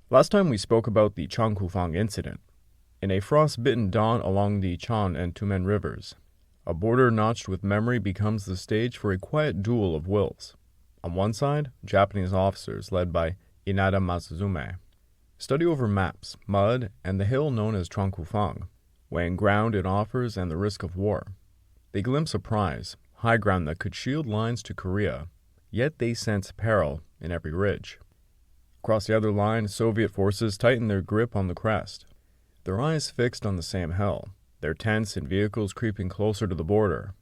Last time we spoke about the Changkufang incident. In a frost-bitten dawn along the Chan and Tumen rivers, a border notched with memory becomes the stage for a quiet duel of wills. On one side, Japanese officers led by Inada Matsuzume study over maps, mud, and the hill known as Changkufang, weighing ground it offers and the risk of war. They glimpse a prize, high ground that could shield lines to Korea, yet they sense peril in every ridge. Across the other line, Soviet forces tighten their grip on the crest, their eyes fixed on the same hill, their tents and vehicles creeping closer to the border.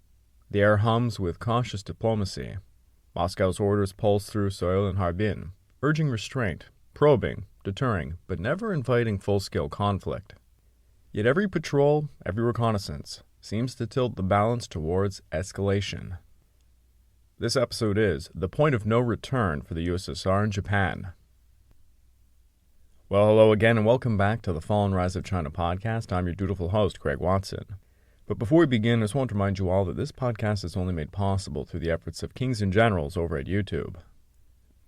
The air hums with cautious diplomacy. Moscow's orders pulse through Seoul and Harbin, urging restraint, probing, deterring, but never inviting full-scale conflict. Yet every patrol, every reconnaissance, seems to tilt the balance towards escalation. This episode is the point of no return for the USSR and Japan. Well, hello again and welcome back to the Fall and Rise of China podcast. I'm your dutiful host, Craig Watson. But before we begin, I just want to remind you all that this podcast is only made possible through the efforts of Kings and Generals over at YouTube.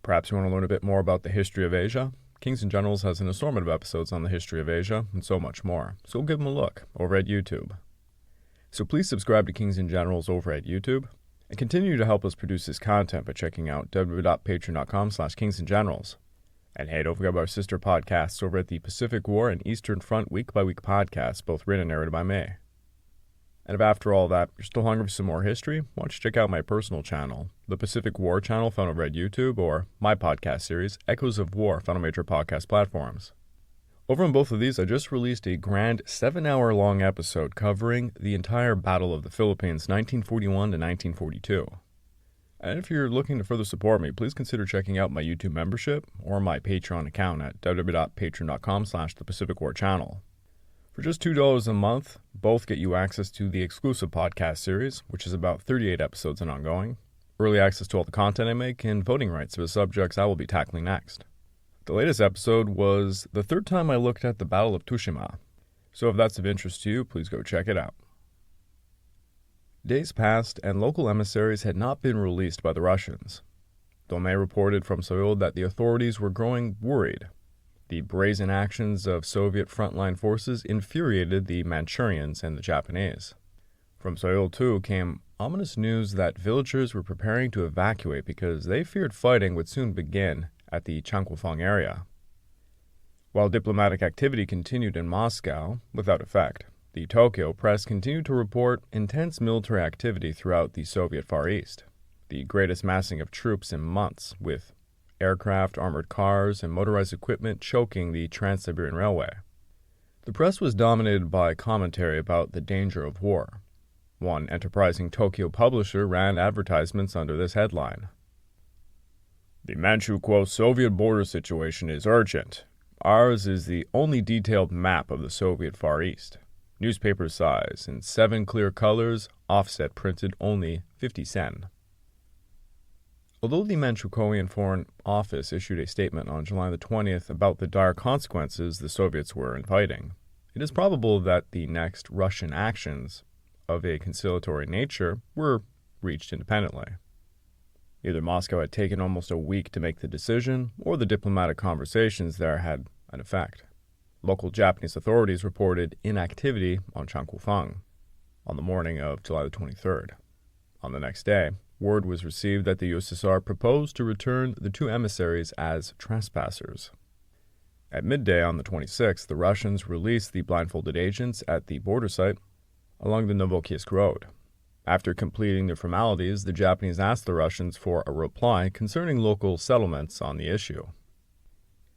Perhaps you want to learn a bit more about the history of Asia? Kings and Generals has an assortment of episodes on the history of Asia and so much more, so give them a look over at YouTube. So please subscribe to Kings and Generals over at YouTube and continue to help us produce this content by checking out www.patreon.com/kingsandgenerals. And hey, don't forget about our sister podcasts over at the Pacific War and Eastern Front week-by-week podcasts, both written and narrated by me. And if after all that, you're still hungry for some more history, why don't you check out my personal channel, the Pacific War channel found over at YouTube, or my podcast series, Echoes of War, found on major podcast platforms. Over on both of these, I just released a grand 7-hour-long episode covering the entire Battle of the Philippines, 1941 to 1942. And if you're looking to further support me, please consider checking out my YouTube membership or my Patreon account at www.patreon.com/thepacificwarchannel. For just $2 a month, both get you access to the exclusive podcast series, which is about 38 episodes and ongoing, early access to all the content I make, and voting rights for the subjects I will be tackling next. The latest episode was the third time I looked at the Battle of Tsushima, so if that's of interest to you, please go check it out. Days passed, and local emissaries had not been released by the Russians. Domey reported from Seoul that the authorities were growing worried. The brazen actions of Soviet frontline forces infuriated the Manchurians and the Japanese. From Seoul, too, came ominous news that villagers were preparing to evacuate because they feared fighting would soon begin at the Changkufang area. While diplomatic activity continued in Moscow, without effect, the Tokyo press continued to report intense military activity throughout the Soviet Far East, the greatest massing of troops in months, with aircraft, armored cars, and motorized equipment choking the Trans-Siberian Railway. The press was dominated by commentary about the danger of war. One enterprising Tokyo publisher ran advertisements under this headline: "The Manchu-Soviet border situation is urgent. Ours is the only detailed map of the Soviet Far East. Newspaper size, in 7 clear colors, offset printed only 50 sen." Although the Manchukuoan Foreign Office issued a statement on July the 20th about the dire consequences the Soviets were inviting, it is probable that the next Russian actions of a conciliatory nature were reached independently. Either Moscow had taken almost a week to make the decision, or the diplomatic conversations there had an effect. Local Japanese authorities reported inactivity on Changkufang on the morning of July the 23rd. On the next day, word was received that the USSR proposed to return the 2 emissaries as trespassers. At midday on the 26th, the Russians released the blindfolded agents at the border site along the Novokiesk Road. After completing their formalities, the Japanese asked the Russians for a reply concerning local settlements on the issue.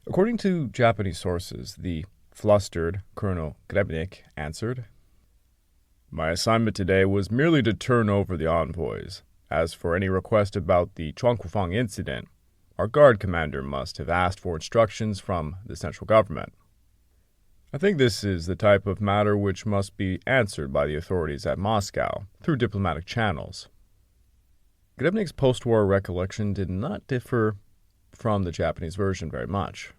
According to Japanese sources, the flustered Colonel Grebnik answered, "My assignment today was merely to turn over the envoys. As for any request about the Changkufang incident, our guard commander must have asked for instructions from the central government. I think this is the type of matter which must be answered by the authorities at Moscow through diplomatic channels." Grebnik's post-war recollection did not differ from the Japanese version very much.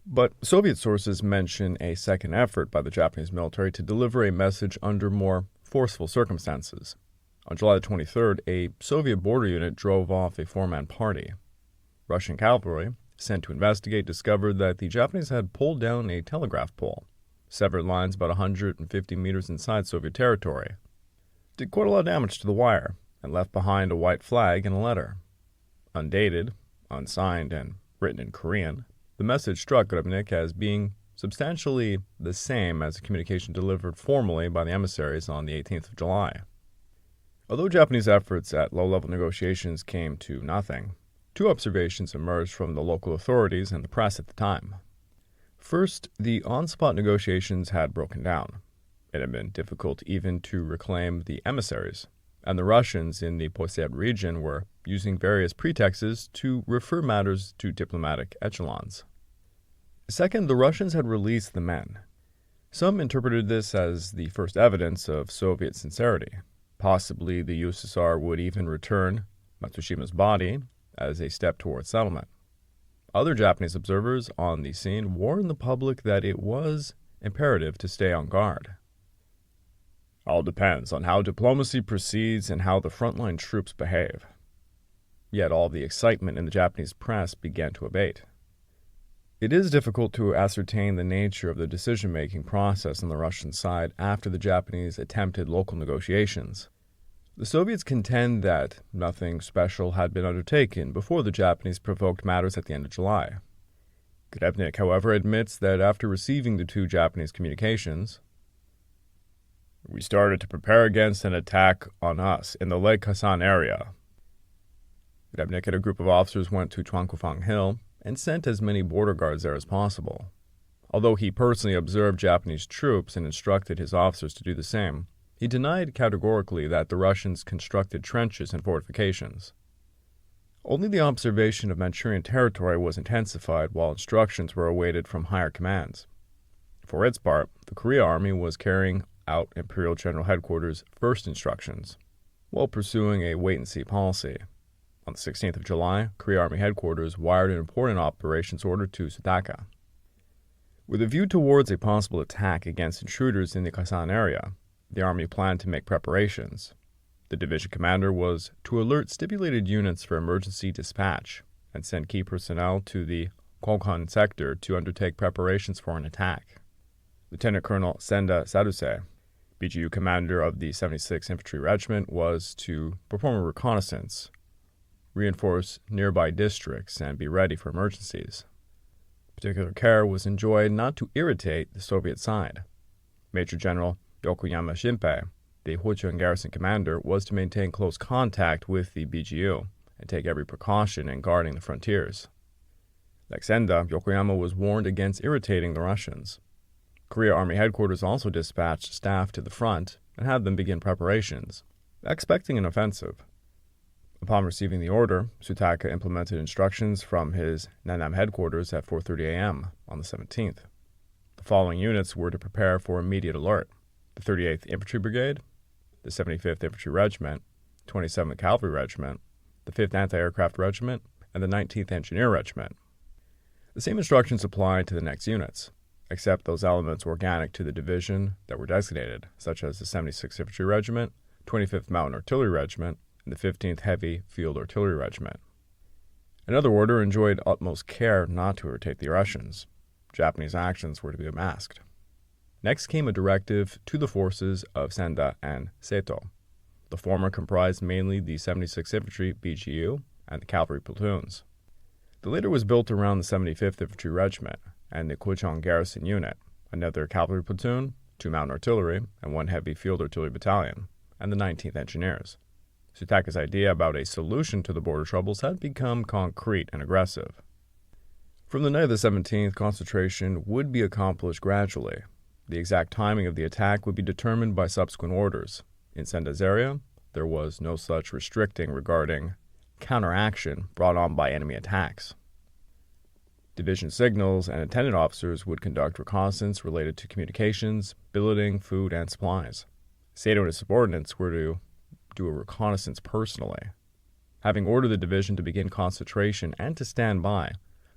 But Soviet sources mention a second effort by the Japanese military to deliver a message under more forceful circumstances. On July 23rd, a Soviet border unit drove off a 4-man party. Russian cavalry, sent to investigate discovered that the Japanese had pulled down a telegraph pole, severed lines about 150 meters inside Soviet territory, did quite a lot of damage to the wire, and left behind a white flag and a letter. Undated, unsigned, and written in Korean, the message struck Grebnik as being substantially the same as the communication delivered formally by the emissaries on the 18th of July. Although Japanese efforts at low-level negotiations came to nothing, two observations emerged from the local authorities and the press at the time. First, the on-spot negotiations had broken down. It had been difficult even to reclaim the emissaries, and the Russians in the Portrays region were using various pretexts to refer matters to diplomatic echelons. Second, the Russians had released the men. Some interpreted this as the first evidence of Soviet sincerity. Possibly the USSR would even return Matsushima's body as a step towards settlement. Other Japanese observers on the scene warned the public that it was imperative to stay on guard. All depends on how diplomacy proceeds and how the frontline troops behave. Yet all the excitement in the Japanese press began to abate. It is difficult to ascertain the nature of the decision-making process on the Russian side after the Japanese attempted local negotiations. The Soviets contend that nothing special had been undertaken before the Japanese provoked matters at the end of July. Grebnik, however, admits that after receiving the two Japanese communications, "We started to prepare against an attack on us in the Lake Khasan area." Grebnik and a group of officers went to Changkufang Hill and sent as many border guards there as possible. Although he personally observed Japanese troops and instructed his officers to do the same, he denied categorically that the Russians constructed trenches and fortifications. Only the observation of Manchurian territory was intensified while instructions were awaited from higher commands. For its part, the Korea Army was carrying out Imperial General Headquarters' first instructions, while pursuing a wait-and-see policy. On the 16th of July, Korea Army Headquarters wired an important operations order to Sutaka. With a view towards a possible attack against intruders in the Khasan area, the Army planned to make preparations. The division commander was to alert stipulated units for emergency dispatch and send key personnel to the Kokhan sector to undertake preparations for an attack. Lieutenant Colonel Senda Saduse, BGU commander of the 76th Infantry Regiment, was to perform a reconnaissance, reinforce nearby districts, and be ready for emergencies. Particular care was enjoyed not to irritate the Soviet side. Major General Yokoyama Shinpei, the Huchun garrison commander, was to maintain close contact with the BGU and take every precaution in guarding the frontiers. Like Senda, Yokoyama was warned against irritating the Russians. Korea Army Headquarters also dispatched staff to the front and had them begin preparations, expecting an offensive. Upon receiving the order, Sutaka implemented instructions from his Nanam headquarters at 4:30 a.m. on the 17th. The following units were to prepare for immediate alert: the 38th Infantry Brigade, the 75th Infantry Regiment, 27th Cavalry Regiment, the 5th Anti-Aircraft Regiment, and the 19th Engineer Regiment. The same instructions applied to the next units, except those elements organic to the division that were designated, such as the 76th Infantry Regiment, 25th Mountain Artillery Regiment, and the 15th Heavy Field Artillery Regiment. Another order enjoyed utmost care not to irritate the Russians. Japanese actions were to be masked. Next came a directive to the forces of Senda and Seto. The former comprised mainly the 76th Infantry BGU and the cavalry platoons. The latter was built around the 75th Infantry Regiment and the Kuchon Garrison Unit, another cavalry platoon, 2 mountain artillery, and 1 heavy field artillery battalion, and the 19th Engineers. Sutaka's idea about a solution to the border troubles had become concrete and aggressive. From the night of the 17th, concentration would be accomplished gradually. The exact timing of the attack would be determined by subsequent orders. In Senda's area, there was no such restricting regarding counteraction brought on by enemy attacks. Division signals and attendant officers would conduct reconnaissance related to communications, billeting, food, and supplies. Sato and his subordinates were to do a reconnaissance personally. Having ordered the division to begin concentration and to stand by,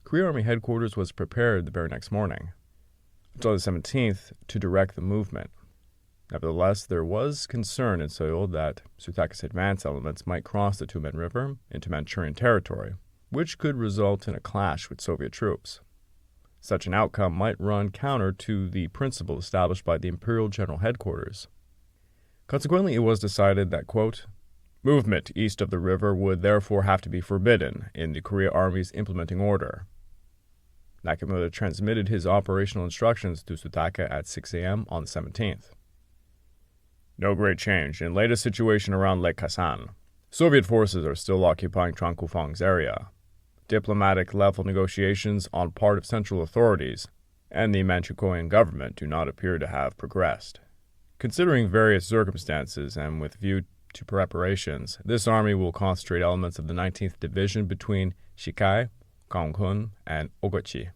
Korea Army Headquarters was prepared the very next morning, July 17th, to direct the movement. Nevertheless, there was concern in Seoul that Sutaka's advance elements might cross the Tumen River into Manchurian territory, which could result in a clash with Soviet troops. Such an outcome might run counter to the principle established by the Imperial General Headquarters. Consequently, it was decided that, quote, movement east of the river would therefore have to be forbidden in the Korea Army's implementing order. Nakamura transmitted his operational instructions to Sutaka at 6 a.m. on the 17th. No great change in latest situation around Lake Khasan. Soviet forces are still occupying Changkufang's area. Diplomatic level negotiations on part of central authorities and the Manchukuoan government do not appear to have progressed. Considering various circumstances and with view to preparations, this army will concentrate elements of the 19th Division between Shikai, Gangneung, and Ogochi.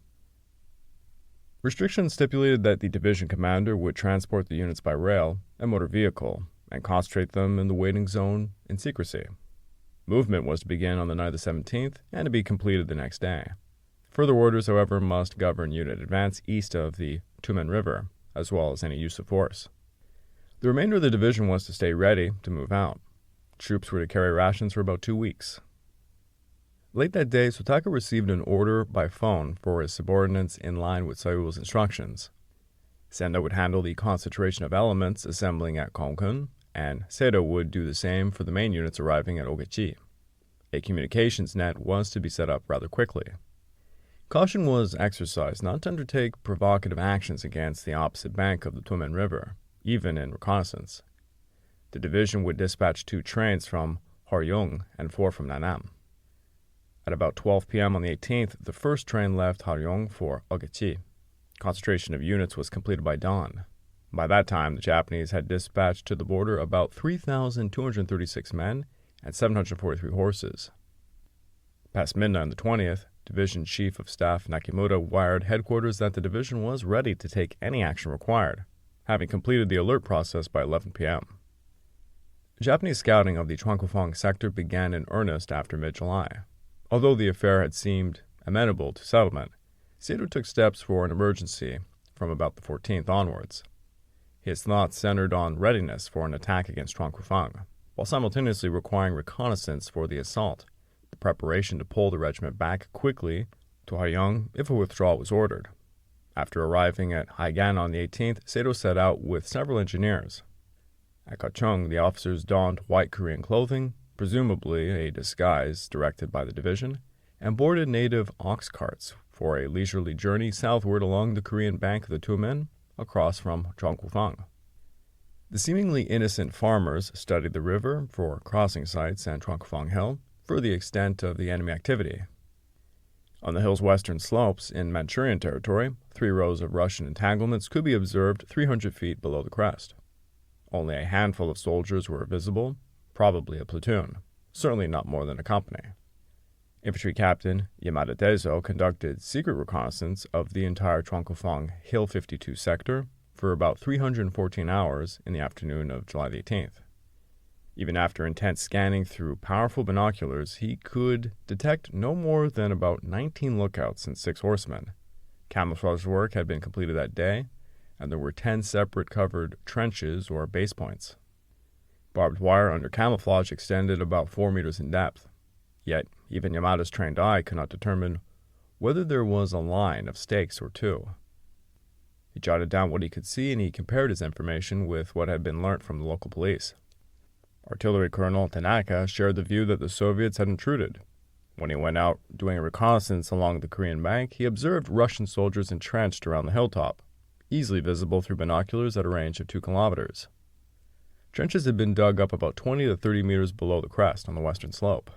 Restrictions stipulated that the division commander would transport the units by rail and motor vehicle and concentrate them in the waiting zone in Secrecy. Movement was to begin on the night of the 17th and to be completed the next day. Further orders, however, must govern unit advance east of the Tumen River, as well as any use of force. The remainder of the division was to stay ready to move out. Troops were to carry rations for about 2 weeks. Late that day, Sutaka received an order by phone for his subordinates in line with Seoul's instructions. Sendo would handle the concentration of elements assembling at Gangneung, and Sedo would do the same for the main units arriving at Ogechi. A communications net was to be set up rather quickly. Caution was exercised not to undertake provocative actions against the opposite bank of the Tumen River, even in reconnaissance. The division would dispatch 2 trains from Haryong and 4 from Nanam. At about 12 p.m. on the 18th, the first train left Haryong for Ogechi. Concentration of units was completed by dawn. By that time, the Japanese had dispatched to the border about 3,236 men and 743 horses. Past midnight on the 20th, Division Chief of Staff Nakimura wired headquarters that the division was ready to take any action required, having completed the alert process by 11 p.m. Japanese scouting of the Changkufang sector began in earnest after mid-July. Although the affair had seemed amenable to settlement, Sedo took steps for an emergency from about the 14th onwards. His thoughts centered on readiness for an attack against Changkufang, while simultaneously requiring reconnaissance for the assault, the preparation to pull the regiment back quickly to Haryong if a withdrawal was ordered. After arriving at Haigan on the 18th, Sedo set out with several engineers. At Kachung, the officers donned white Korean clothing, presumably a disguise directed by the division, and boarded native ox carts for a leisurely journey southward along the Korean bank of the Tumen, across from Changkufang. The seemingly innocent farmers studied the river for crossing sites and Changkufang Hill for the extent of the enemy activity. On the hill's western slopes in Manchurian territory, 3 rows of Russian entanglements could be observed 300 feet below the crest. Only a handful of soldiers were visible, probably a platoon, certainly not more than a company. Infantry Captain Yamada Dezo conducted secret reconnaissance of the entire Changkufang Hill 52 sector for about 314 hours in the afternoon of July the 18th. Even after intense scanning through powerful binoculars, he could detect no more than about 19 lookouts and 6 horsemen. Camouflage work had been completed that day, and there were 10 separate covered trenches or base points. Barbed wire under camouflage extended about 4 meters in depth. Yet, even Yamada's trained eye could not determine whether there was a line of stakes or 2. He jotted down what he could see, and he compared his information with what had been learnt from the local police. Artillery Colonel Tanaka shared the view that the Soviets had intruded. When he went out doing a reconnaissance along the Korean bank, he observed Russian soldiers entrenched around the hilltop, easily visible through binoculars at a range of 2 kilometers. Trenches had been dug up about 20 to 30 meters below the crest on the western slope.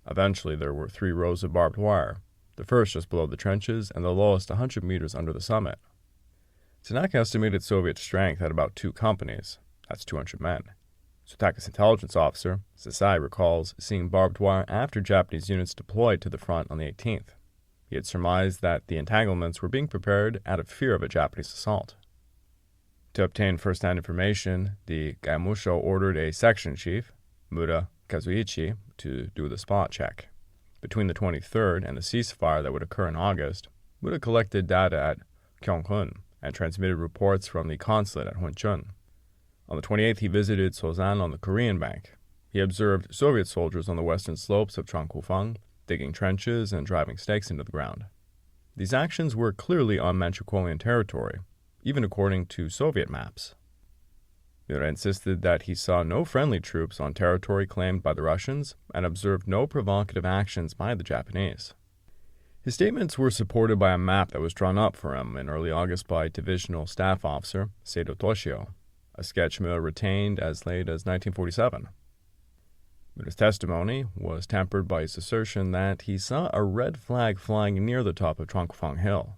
Eventually, there were 3 rows of barbed wire, the first just below the trenches and the lowest 100 meters under the summit. Tanaka estimated Soviet strength at about 2 companies, that's 200 men. Sutaka's intelligence officer, Sasai, recalls seeing barbed wire after Japanese units deployed to the front on the 18th. He had surmised that the entanglements were being prepared out of fear of a Japanese assault. To obtain first-hand information, the Gaimusho ordered a section chief, Mura Kazuichi, to do the spot check. Between the 23rd and the ceasefire that would occur in August, Mura collected data at Gyeonghun and transmitted reports from the consulate at Hunchun. On the 28th, he visited Sozan on the Korean bank. He observed Soviet soldiers on the western slopes of Changkufang digging trenches and driving stakes into the ground. These actions were clearly on Manchukuoan territory, even according to Soviet maps. Mura insisted that he saw no friendly troops on territory claimed by the Russians and observed no provocative actions by the Japanese. His statements were supported by a map that was drawn up for him in early August by Divisional Staff Officer Seido Toshio, a sketch Mura retained as late as 1947. Mura's testimony was tempered by his assertion that he saw a red flag flying near the top of Changkufang Hill.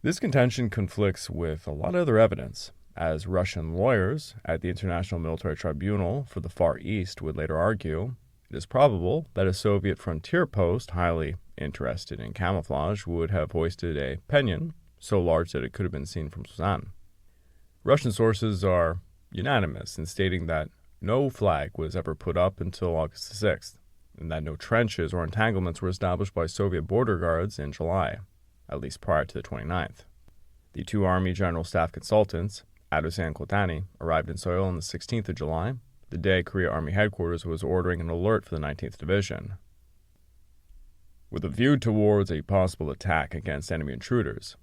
This contention conflicts with a lot of other evidence, as Russian lawyers at the International Military Tribunal for the Far East would later argue. It is probable that a Soviet frontier post highly interested in camouflage would have hoisted a pennon so large that it could have been seen from Susan. Russian sources are unanimous in stating that no flag was ever put up until August 6th, and that no trenches or entanglements were established by Soviet border guards in July, at least prior to the 29th. The two Army General Staff consultants, Adose and Kotani, arrived in Seoul on the 16th of July, the day Korea Army Headquarters was ordering an alert for the 19th Division. With a view towards a possible attack against enemy intruders,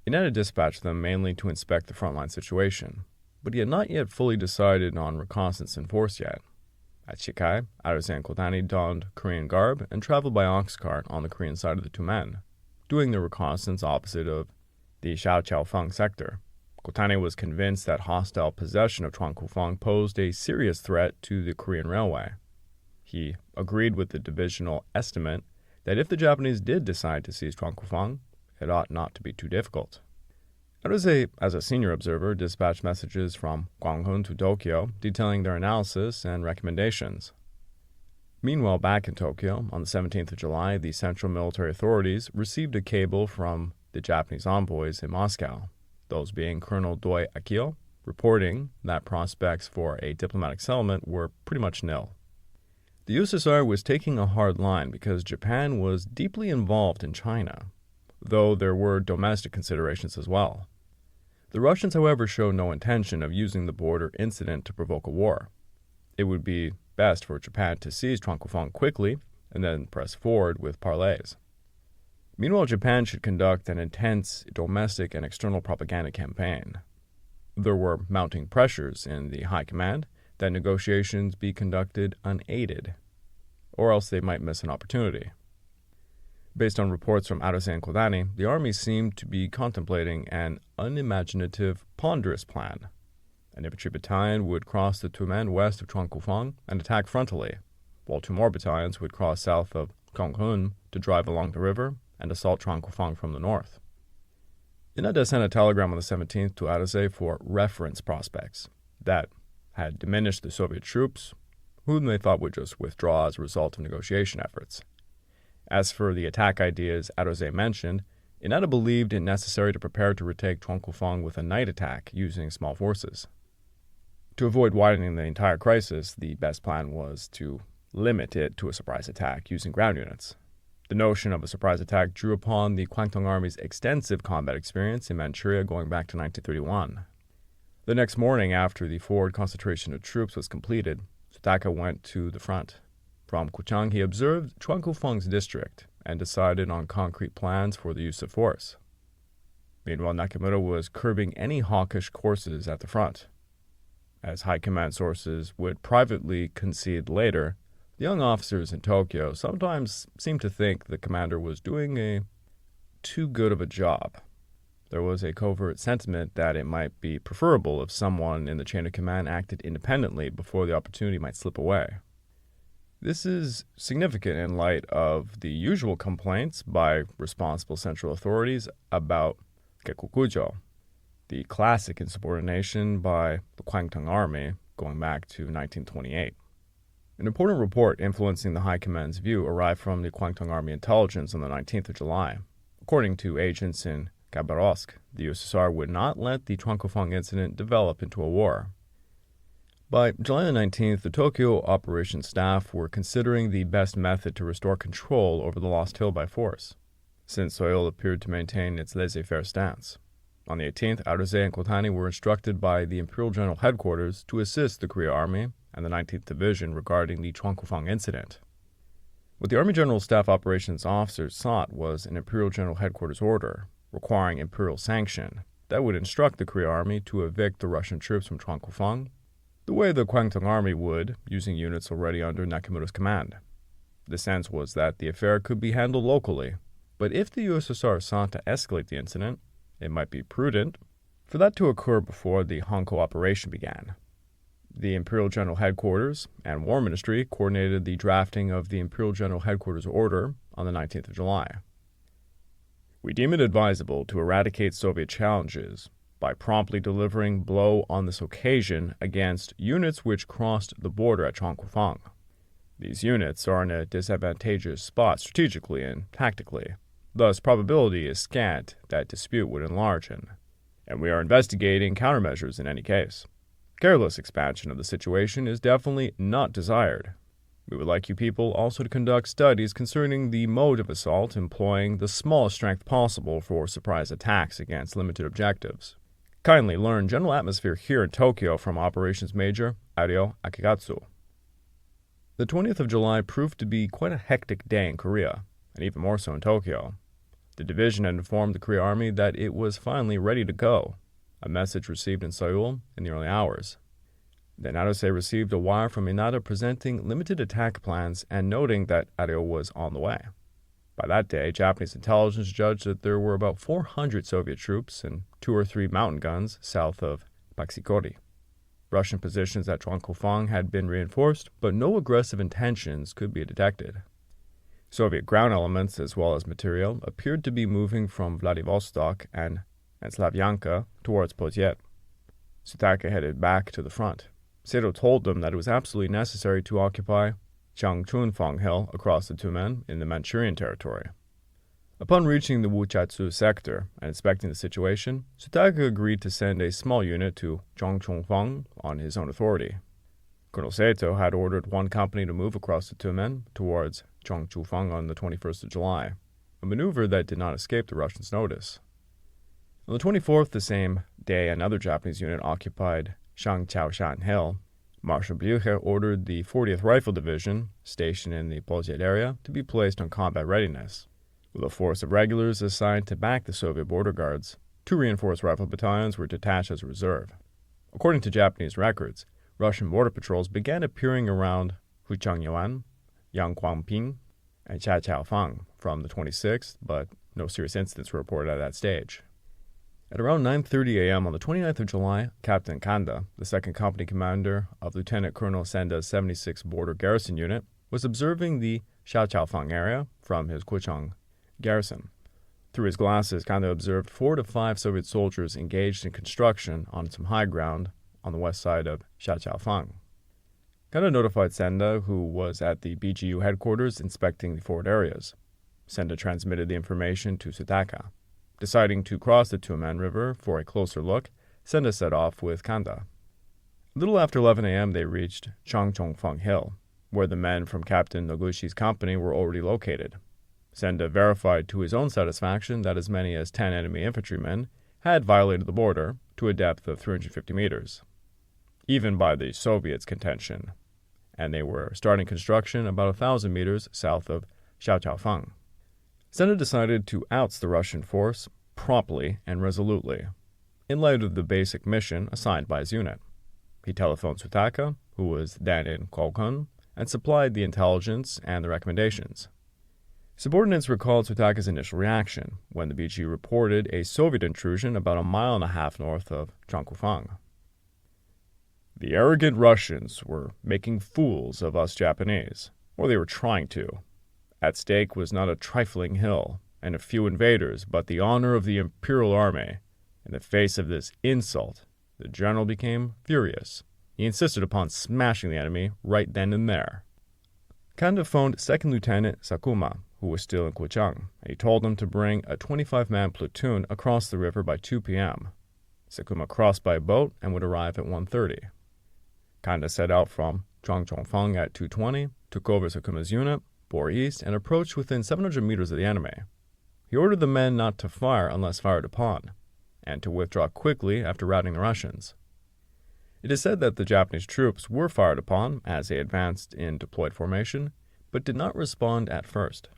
Ineta dispatched them mainly to inspect the frontline situation, but he had not yet fully decided on reconnaissance in force yet. At Shikai, Adose and Kotani donned Korean garb and traveled by ox cart on the Korean side of the two men, doing the reconnaissance opposite of the Changkufang sector. Kotani was convinced that hostile possession of Changkufang posed a serious threat to the Korean railway. He agreed with the divisional estimate that if the Japanese did decide to seize Changkufang, it ought not to be too difficult. Adose, as a senior observer, dispatched messages from Gwanghun to Tokyo detailing their analysis and recommendations. Meanwhile, back in Tokyo, on the 17th of July, the Central Military Authorities received a cable from the Japanese envoys in Moscow, those being Colonel Doi Akio, reporting that prospects for a diplomatic settlement were pretty much nil. The USSR was taking a hard line because Japan was deeply involved in China, though there were domestic considerations as well. The Russians, however, showed no intention of using the border incident to provoke a war. It would be best for Japan to seize Changkufang quickly and then press forward with parleys. Meanwhile, Japan should conduct an intense domestic and external propaganda campaign. There were mounting pressures in the high command that negotiations be conducted unaided, or else they might miss an opportunity. Based on reports from Adose and Kotani, the army seemed to be contemplating an unimaginative, ponderous plan. An infantry battalion would cross the Tumen west of Changkufang and attack frontally, while two more battalions would cross south of Gwanghun to drive along the river and assault Changkufang from the north. Ineta sent a telegram on the 17th to Adose for reference prospects that had diminished the Soviet troops, whom they thought would just withdraw as a result of negotiation efforts. As for the attack ideas Adose mentioned, Ineta believed it necessary to prepare to retake Changkufang with a night attack using small forces. To avoid widening the entire crisis, the best plan was to limit it to a surprise attack using ground units. The notion of a surprise attack drew upon the Kwangtung Army's extensive combat experience in Manchuria going back to 1931. The next morning, after the forward concentration of troops was completed, Sutaka went to the front. From Kuchang, he observed Changkufang's district and decided on concrete plans for the use of force. Meanwhile, Nakamura was curbing any hawkish courses at the front. As high command sources would privately concede later, the young officers in Tokyo sometimes seemed to think the commander was doing a too good of a job. There was a covert sentiment that it might be preferable if someone in the chain of command acted independently before the opportunity might slip away. This is significant in light of the usual complaints by responsible central authorities about Kekukujo, the classic insubordination by the Kwangtung Army going back to 1928. An important report influencing the High Command's view arrived from the Kwangtung Army intelligence on the 19th of July. According to agents in Khabarovsk, the USSR would not let the Changkufang incident develop into a war. By July 19th, the Tokyo operations staff were considering the best method to restore control over the lost hill by force, since Seoul appeared to maintain its laissez-faire stance. On the 18th, Adose and Kotani were instructed by the Imperial General Headquarters to assist the Korea Army and the 19th Division regarding the Changkufang incident. What the Army General Staff Operations officers sought was an Imperial General Headquarters order, requiring imperial sanction, that would instruct the Korea Army to evict the Russian troops from Changkufang, the way the Kwangtung Army would, using units already under Nakamura's command. The sense was that the affair could be handled locally, but if the USSR sought to escalate the incident, it might be prudent for that to occur before the Hanko operation began. The Imperial General Headquarters and War Ministry coordinated the drafting of the Imperial General Headquarters Order on the 19th of July. We deem it advisable to eradicate Soviet challenges by promptly delivering blow on this occasion against units which crossed the border at Changkufang. These units are in a disadvantageous spot strategically and tactically, thus probability is scant that dispute would enlarge and we are investigating countermeasures in any case. Careless expansion of the situation is definitely not desired. We would like you people also to conduct studies concerning the mode of assault employing the smallest strength possible for surprise attacks against limited objectives. Kindly learn general atmosphere here in Tokyo from Operations Major Ario Akigatsu. The 20th of July proved to be quite a hectic day in Korea, and even more so in Tokyo. The division had informed the Korea Army that it was finally ready to go, a message received in Seoul in the early hours. Then Naruse received a wire from Inada presenting limited attack plans and noting that Ario was on the way. By that day, Japanese intelligence judged that there were about 400 Soviet troops and 2 or 3 mountain guns south of Paksikori. Russian positions at Changkufang had been reinforced, but no aggressive intentions could be detected. Soviet ground elements, as well as material, appeared to be moving from Vladivostok and Slavyanka towards Pozhet. Sutaka headed back to the front. Seto told them that it was absolutely necessary to occupy Changchunfang Hill across the Tumen in the Manchurian territory. Upon reaching the Wuchatsu sector and inspecting the situation, Sutaka agreed to send a small unit to Changchunfang on his own authority. Colonel Seto had ordered one company to move across the Tumen towards Changchufang on the 21st of July, a maneuver that did not escape the Russians' notice. On the 24th, the same day, another Japanese unit occupied Shangchaoshan Hill. Marshal Blücher ordered the 40th Rifle Division, stationed in the Pozhet area, to be placed on combat readiness, with a force of regulars assigned to back the Soviet border guards. 2 reinforced rifle battalions were detached as a reserve. According to Japanese records, Russian border patrols began appearing around Huchangyuan, Yangguangping, and Chachaofang from the 26th, but no serious incidents were reported at that stage. At around 9:30 a.m. on the 29th of July, Captain Kanda, the 2nd Company Commander of Lieutenant Colonel Senda's 76th Border Garrison Unit, was observing the Chachaofang area from his Kuchang garrison. Through his glasses, Kanda observed 4 to 5 Soviet soldiers engaged in construction on some high ground on the west side of Chachaofang. Kanda notified Senda, who was at the BGU headquarters inspecting the forward areas. Senda transmitted the information to Sutaka. Deciding to cross the Tumen River for a closer look, Senda set off with Kanda. A little after 11 a.m., they reached Changchungfang Hill, where the men from Captain Nogushi's company were already located. Senda verified to his own satisfaction that as many as 10 enemy infantrymen had violated the border to a depth of 350 meters, even by the Soviets' contention, and they were starting construction about 1,000 meters south of Chachaofang. Senda decided to oust the Russian force promptly and resolutely, in light of the basic mission assigned by his unit. He telephoned Sutaka, who was then in Kokun, and supplied the intelligence and the recommendations. Subordinates recalled Sutaka's initial reaction when the BG reported a Soviet intrusion about 1.5 miles north of Changkufang. The arrogant Russians were making fools of us Japanese, or they were trying to. At stake was not a trifling hill and a few invaders, but the honor of the Imperial Army. In the face of this insult, the general became furious. He insisted upon smashing the enemy right then and there. Kanda phoned 2nd Lieutenant Sakuma, who was still in Kuchang, and he told him to bring a 25-man platoon across the river by 2 p.m. Sakuma crossed by boat and would arrive at 1:30. Kanda set out from Changchungfang at 2:20, took over Sakuma's unit, bore east, and approached within 700 meters of the enemy. He ordered the men not to fire unless fired upon, and to withdraw quickly after routing the Russians. It is said that the Japanese troops were fired upon as they advanced in deployed formation, but did not respond at first.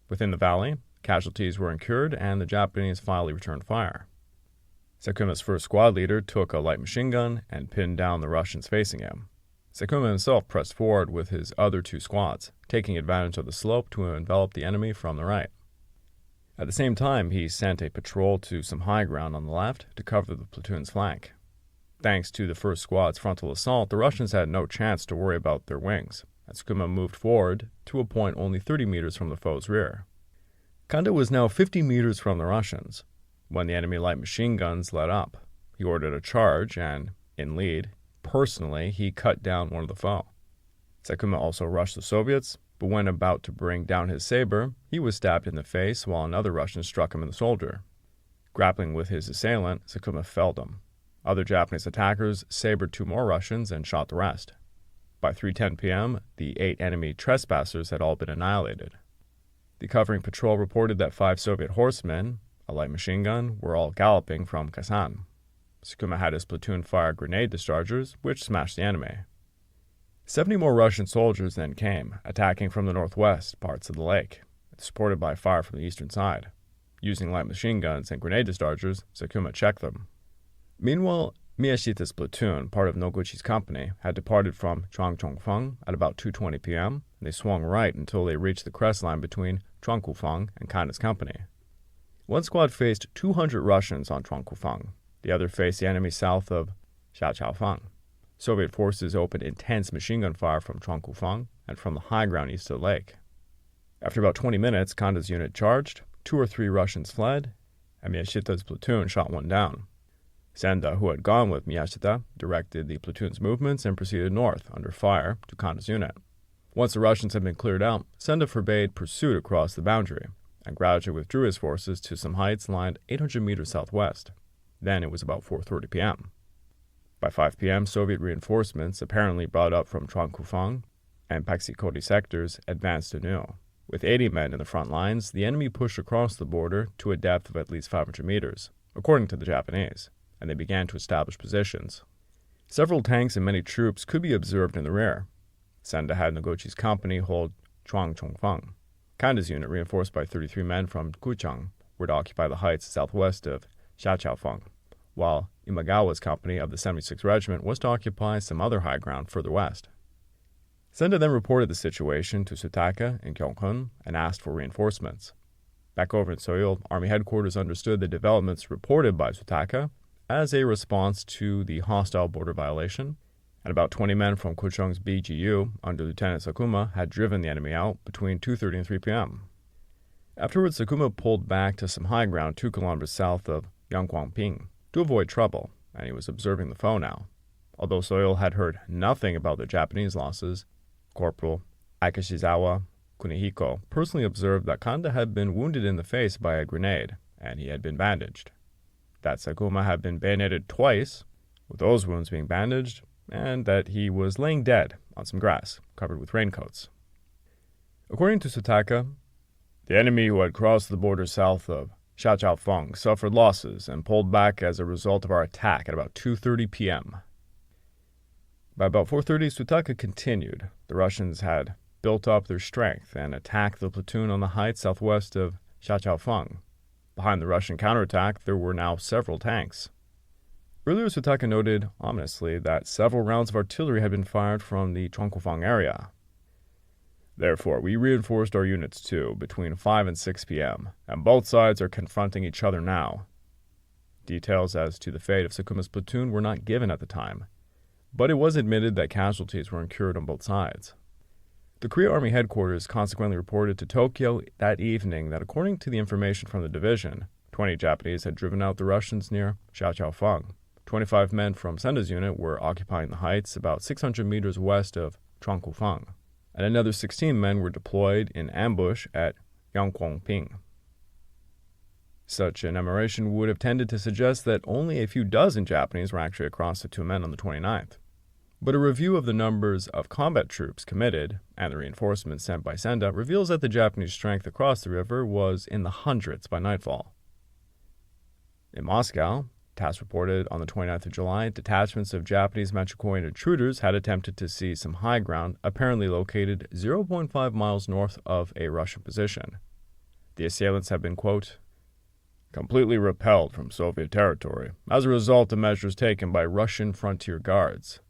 Within the valley, casualties were incurred and the Japanese finally returned fire. Sakuma's first squad leader took a light machine gun and pinned down the Russians facing him. Sakuma himself pressed forward with his other two squads, taking advantage of the slope to envelop the enemy from the right. At the same time, he sent a patrol to some high ground on the left to cover the platoon's flank. Thanks to the first squad's frontal assault, the Russians had no chance to worry about their wings, as Sakuma moved forward to a point only 30 meters from the foe's rear. Kanda was now 50 meters from the Russians when the enemy light machine guns let up. He ordered a charge and, in lead, personally, he cut down one of the foe. Sakuma also rushed the Soviets, but when about to bring down his saber, he was stabbed in the face while another Russian struck him in the shoulder. Grappling with his assailant, Sakuma felled him. Other Japanese attackers sabered two more Russians and shot the rest. By 3:10 p.m., the 8 enemy trespassers had all been annihilated. The covering patrol reported that 5 Soviet horsemen, a light machine gun, were all galloping from Kasan. Sakuma had his platoon fire grenade dischargers, which smashed the enemy. 70 more Russian soldiers then came, attacking from the northwest parts of the lake, supported by fire from the eastern side. Using light machine guns and grenade dischargers, Sakuma checked them. Meanwhile, Miyashita's platoon, part of Noguchi's company, had departed from Changkufang at about 2:20 p.m., and they swung right until they reached the crest line between Changkufang and Kanda's company. One squad faced 200 Russians on Changkufang. The other faced the enemy south of Xiaqiaofang. Soviet forces opened intense machine gun fire from Changkufang and from the high ground east of the lake. After about 20 minutes, Kanda's unit charged, 2 or 3 Russians fled, and Miyashita's platoon shot one down. Senda, who had gone with Miyashita, directed the platoon's movements and proceeded north, under fire, to Kanda's unit. Once the Russians had been cleared out, Senda forbade pursuit across the boundary, and gradually withdrew his forces to some heights lined 800 meters southwest. Then it was about 4:30 p.m. By 5 p.m., Soviet reinforcements, apparently brought up from Changkufang and Paksikoti sectors, advanced anew. With 80 men in the front lines, the enemy pushed across the border to a depth of at least 500 meters, according to the Japanese, and they began to establish positions. Several tanks and many troops could be observed in the rear. Senda had Noguchi's company hold Changkufang. Kanda's unit, reinforced by 33 men from Kuchang, were to occupy the heights southwest of Xiaqiaofang, while Imagawa's company of the 76th Regiment was to occupy some other high ground further west. Senda then reported the situation to Sutaka in Gyeonghun and asked for reinforcements. Back over in Seoul, Army headquarters understood the developments reported by Sutaka as a response to the hostile border violation, and about 20 men from Kuchung's BGU under Lieutenant Sakuma had driven the enemy out between 2:30 and 3 p.m. Afterwards, Sakuma pulled back to some high ground 2 kilometers south of Yangguangping to avoid trouble, and he was observing the foe now. Although Soil had heard nothing about the Japanese losses, Corporal Akashizawa Kunihiko personally observed that Kanda had been wounded in the face by a grenade, and he had been bandaged. That Sakuma had been bayoneted twice, with those wounds being bandaged, and that he was laying dead on some grass, covered with raincoats. According to Sutaka, the enemy who had crossed the border south of Xiaqiaofang suffered losses and pulled back as a result of our attack at about 2:30 p.m. By about 4:30, Sutaka continued. The Russians had built up their strength and attacked the platoon on the heights southwest of Xiaqiaofang. Behind the Russian counterattack, there were now several tanks. Earlier, Sutaka noted, ominously, that several rounds of artillery had been fired from the Changkufang area. Therefore, we reinforced our units too, between 5 and 6 p.m., and both sides are confronting each other now. Details as to the fate of Sakuma's platoon were not given at the time, but it was admitted that casualties were incurred on both sides. The Korea Army headquarters consequently reported to Tokyo that evening that according to the information from the division, 20 Japanese had driven out the Russians near Xiaqiaofang. 25 men from Senda's unit were occupying the heights about 600 meters west of Changkufang, and another 16 men were deployed in ambush at Yangguangping. Such an enumeration would have tended to suggest that only a few dozen Japanese were actually across the 2 men on the 29th. But a review of the numbers of combat troops committed and the reinforcements sent by Senda reveals that the Japanese strength across the river was in the hundreds by nightfall. In Moscow, TASS reported on the 29th of July, detachments of Japanese Manchukuoan intruders had attempted to seize some high ground, apparently located 0.5 miles north of a Russian position. The assailants have been, quote, completely repelled from Soviet territory as a result of measures taken by Russian frontier guards.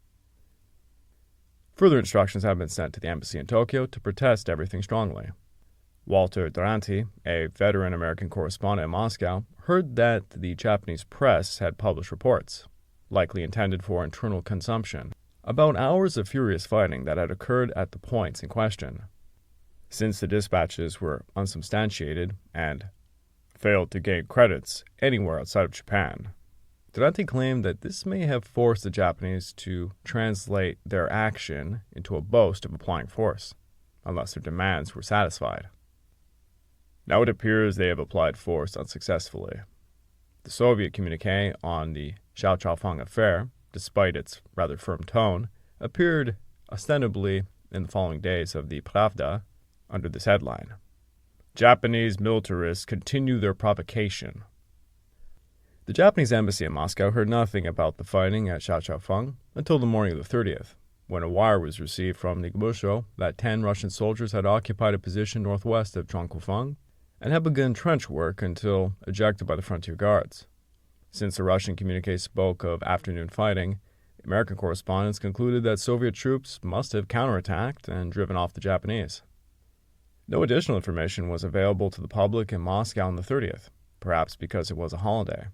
Further instructions have been sent to the embassy in Tokyo to protest everything strongly. Walter Duranty, a veteran American correspondent in Moscow, heard that the Japanese press had published reports, likely intended for internal consumption, about hours of furious fighting that had occurred at the points in question. Since the dispatches were unsubstantiated and failed to gain credits anywhere outside of Japan, Duranty claimed that this may have forced the Japanese to translate their action into a boast of applying force, unless their demands were satisfied. Now it appears they have applied force unsuccessfully. The Soviet communique on the Changkufang affair, despite its rather firm tone, appeared ostensibly in the following days of the Pravda under this headline: Japanese militarists continue their provocation. The Japanese embassy in Moscow heard nothing about the fighting at Changkufang until the morning of the 30th, when a wire was received from the Gubusho that 10 Russian soldiers had occupied a position northwest of Changkufang and had begun trench work until ejected by the frontier guards. Since the Russian communique spoke of afternoon fighting, American correspondents concluded that Soviet troops must have counterattacked and driven off the Japanese. No additional information was available to the public in Moscow on the 30th, perhaps because it was a holiday.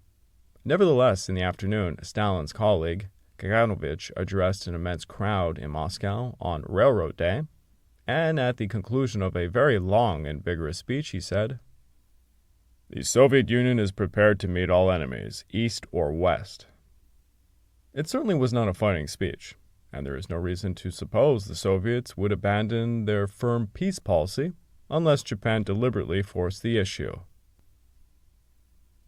Nevertheless, in the afternoon, Stalin's colleague, Kaganovich, addressed an immense crowd in Moscow on Railroad Day, and at the conclusion of a very long and vigorous speech, he said, "The Soviet Union is prepared to meet all enemies, east or west." It certainly was not a fighting speech, and there is no reason to suppose the Soviets would abandon their firm peace policy unless Japan deliberately forced the issue.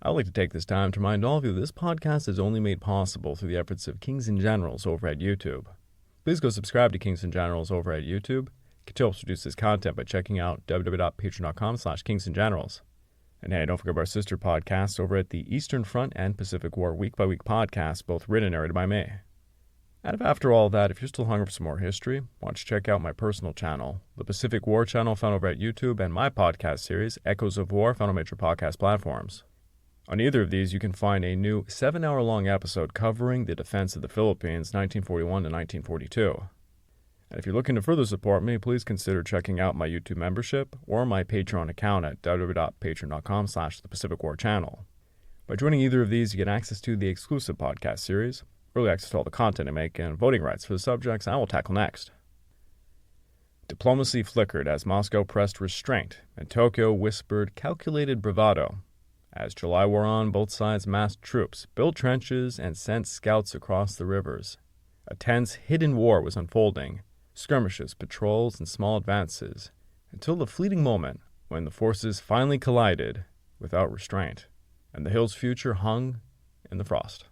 I would like to take this time to remind all of you that this podcast is only made possible through the efforts of Kings and Generals over at YouTube. Please go subscribe to Kings and Generals over at YouTube. You can help us produce this content by checking out www.patreon.com/kingsandgenerals. And hey, don't forget about our sister podcasts over at the Eastern Front and Pacific War Week by Week podcasts, both written and narrated by me. And if after all that, if you're still hungry for some more history, why don't you check out my personal channel, the Pacific War channel found over at YouTube, and my podcast series, Echoes of War, found on major podcast platforms. On either of these, you can find a new 7-hour-long episode covering the defense of the Philippines, 1941 to 1942. And if you're looking to further support me, please consider checking out my YouTube membership or my Patreon account at www.patreon.com/the Pacific War channel. By joining either of these, you get access to the exclusive podcast series, early access to all the content I make, and voting rights for the subjects I will tackle next. Diplomacy flickered as Moscow pressed restraint, and Tokyo whispered calculated bravado. As July wore on, both sides massed troops, built trenches, and sent scouts across the rivers. A tense, hidden war was unfolding, skirmishes, patrols, and small advances, until the fleeting moment when the forces finally collided without restraint, and the hill's future hung in the frost.